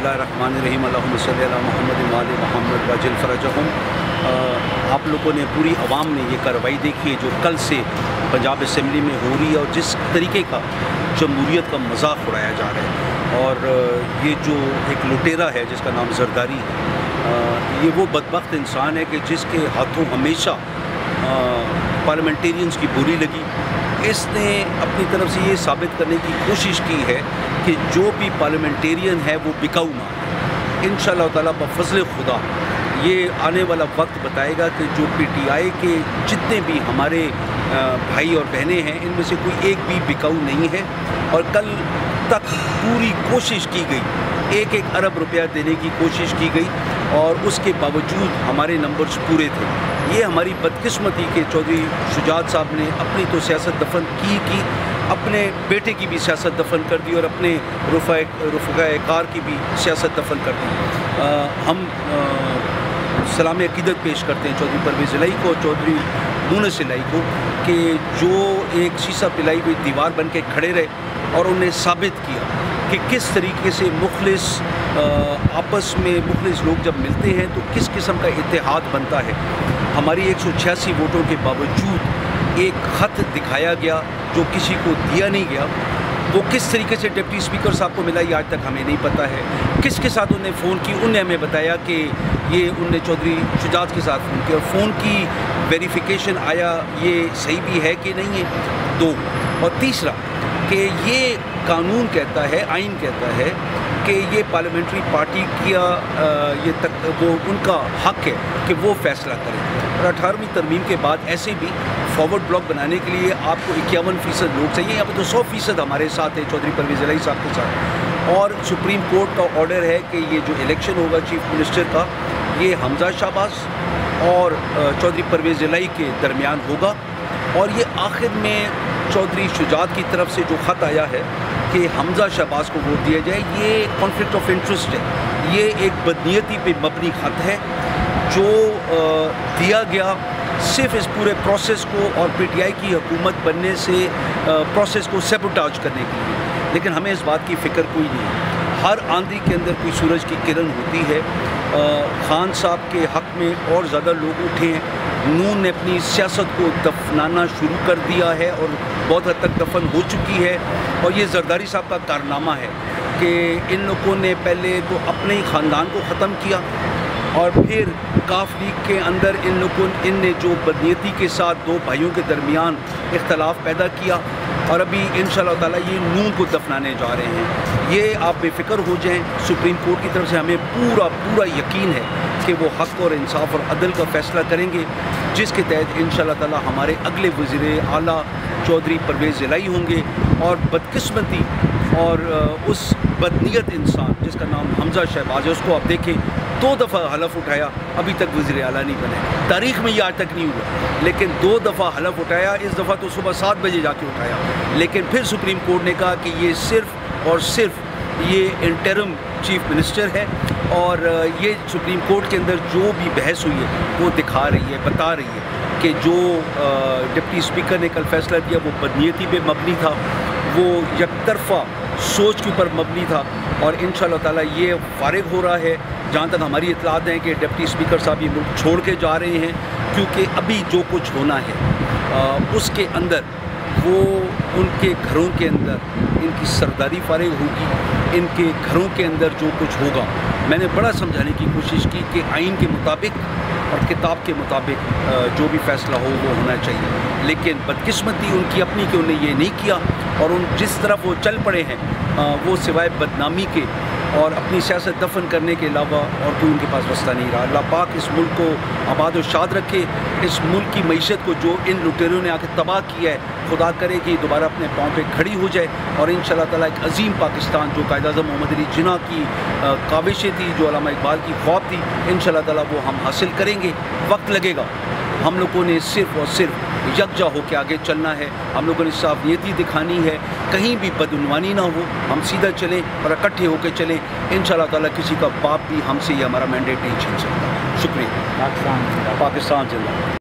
बिस्मिल्लाहिर्रहमानिर्रहीम अल्लाहुम्मा सल्लि अला मुहम्मद व आले मुहम्मद वअज्जिल फरजहुम। आप लोगों ने, पूरी आवाम ने ये कार्रवाई देखी है जो कल से पंजाब असम्बली में हो रही है, और जिस तरीके का जमहूरियत का मजाक उड़ाया जा रहा है। और ये जो एक लुटेरा है जिसका नाम जरदारी है, ये वो बदबख्त इंसान है कि जिसके हाथों हमेशा पार्लियामेंटेरियंस की बुरी लगी। इसने अपनी तरफ से ये साबित करने की कोशिश की है कि जो भी पार्लियामेंटेरियन है वो बिकाऊ ना है। इंशाअल्लाह ताला बफज़ल खुदा ये आने वाला वक्त बताएगा कि जो पीटीआई के जितने भी हमारे भाई और बहनें हैं, इनमें से कोई एक भी बिकाऊ नहीं है। और कल तक पूरी कोशिश की गई, 1-1 अरब रुपया देने की कोशिश की गई, और उसके बावजूद हमारे नंबर्स पूरे थे। ये हमारी बदकिस्मती के चौधरी शुजात साहब ने अपनी तो सियासत दफन की, अपने बेटे की भी सियासत दफन कर दी, और अपने रफ़क़ाए कार की भी सियासत दफन कर दी। हम सलाम अक़ीदत पेश करते हैं चौधरी परवेज़ इलाही को, चौधरी मुनस इलाही को, कि जो एक शीशा पिलाई हुई दीवार बन के खड़े रहे और उन्हें साबित किया कि किस तरीके से मुखलिस आपस में मुखलिस लोग जब मिलते हैं तो किस किस्म का इत्तेहाद बनता है। हमारी 186 वोटों के बावजूद एक ख़त दिखाया गया जो किसी को दिया नहीं गया। वो किस तरीके से डिप्टी स्पीकर साहब को मिला ये आज तक हमें नहीं पता है। किसके साथ उन्हें फ़ोन की, उन्हें हमें बताया कि ये उनने चौधरी शुजात के साथ फ़ोन किया, और फ़ोन की वेरिफिकेशन आया ये सही भी है कि नहीं है। 2 और तीसरा कि ये कानून कहता है, आइन कहता है कि ये पार्लियामेंट्री पार्टी किया ये तक वो उनका हक़ है कि वो फ़ैसला करें। और 18वीं तरमीम के बाद ऐसे भी फॉरवर्ड ब्लॉक बनाने के लिए आपको 51% लोग चाहिए। यहाँ पर तो 100% हमारे साथ है चौधरी परवेज़ इलाही साहब के साथ। और सुप्रीम कोर्ट का ऑर्डर है कि ये जो इलेक्शन होगा चीफ मिनिस्टर का, ये हमजा शहबाज और चौधरी परवेज़ इलाही के दरमियान होगा। और ये आखिर में चौधरी शुजात की तरफ से जो ख़त आया है कि हमजा शहबाज को वोट दिया जाए, ये कॉन्फ्लिक्ट ऑफ इंटरेस्ट है। ये एक बदनीयती पे मबनी ख़त है जो दिया गया सिर्फ इस पूरे प्रोसेस को और पीटीआई की हुकूमत बनने से प्रोसेस को सैबोटाज करने के लिए। लेकिन हमें इस बात की फ़िक्र कोई नहीं है। हर आंधी के अंदर कोई सूरज की किरण होती है। खान साहब के हक़ में और ज़्यादा लोग उठे हैं। नून ने अपनी सियासत को दफनाना शुरू कर दिया है और बहुत हद तक दफन हो चुकी है। और ये जरदारी साहब का कारनामा है कि इन लोगों ने पहले तो अपने ही ख़ानदान को ख़त्म किया, और फिर काफ लीग के अंदर इनने जो बदनीयती के साथ 2 भाइयों के दरमियान इख्तलाफ पैदा किया, और अभी इंशाअल्लाह ताला ये नून को दफनाने जा रहे हैं। ये आप बेफिक्र हो जाएं, सुप्रीम कोर्ट की तरफ से हमें पूरा यकीन है कि वो हक़ और इंसाफ और अदल का फ़ैसला करेंगे, जिसके तहत इंशाअल्लाह ताला हमारे अगले वज़ीर आला चौधरी परवेज़ इलाही होंगे। और बदकिस्मती और उस बदनीयत इंसान जिसका नाम हमजा शहबाज है, उसको आप देखें 2 दफ़ा हलफ उठाया, अभी तक वज़ीर आला नहीं बने। तारीख़ में ये आज तक नहीं हुआ, लेकिन 2 दफ़ा हलफ उठाया। इस दफ़ा तो सुबह 7 बजे जाके उठाया, लेकिन फिर सुप्रीम कोर्ट ने कहा कि ये सिर्फ़ और सिर्फ ये इंटरिम चीफ मिनिस्टर है। और ये सुप्रीम कोर्ट के अंदर जो भी बहस हुई है वो दिखा रही है, बता रही है कि जो डिप्टी स्पीकर ने कल फ़ैसला दिया वो बदनीयती पे मबनी था, वो यकतरफ़ा सोच के ऊपर मबनी था। और इंशाअल्लाह ताला ये फ़ारिग हो रहा है। जहाँ तक हमारी इत्तलात हैं कि डिप्टी स्पीकर साहब ये मुल्क छोड़ के जा रहे हैं, क्योंकि अभी जो कुछ होना है उसके अंदर वो उनके घरों के अंदर इनकी सरदारी फ़ारिग होगी। इनके घरों के अंदर जो कुछ होगा, मैंने बड़ा समझाने की कोशिश की कि आइन के मुताबिक और किताब के मुताबिक जो भी फ़ैसला हो वो होना चाहिए। लेकिन बदकिस्मती उनकी अपनी कि उन्हें ये नहीं किया, और उन जिस तरफ वो चल पड़े हैं वो सिवाय बदनामी के और अपनी सियासत दफन करने के अलावा और कोई उनके पास रास्ता नहीं रहा। अल्लाह पाक इस मुल्क को आबाद और शाद रखे। इस मुल्क की मईशत को जो इन लुटेरों ने आकर तबाह किया है, खुदा करे कि दोबारा अपने पाँव पे खड़ी हो जाए, और इंशाअल्लाह ताला एक अजीम पाकिस्तान जो कायद-ए-आज़म मोहम्मद अली जिन्ना की काविशें थी, जो अल्लामा इकबाल की ख्वाब थी, इंशाअल्लाह ताला वो हम हासिल करेंगे। वक्त लगेगा। हम लोगों ने सिर्फ़ और सिर्फ यकजा होकर आगे चलना है। हम लोगों ने साफ नीयती दिखानी है, कहीं भी बदउनवानी ना हो, हम सीधा चलें और इकट्ठे होकर चलें। इंशाअल्लाह ताला किसी का बाप भी हमसे ये हमारा मैंडेट नहीं छीन सकता। शुक्रिया। पाकिस्तान जिंदाबाद।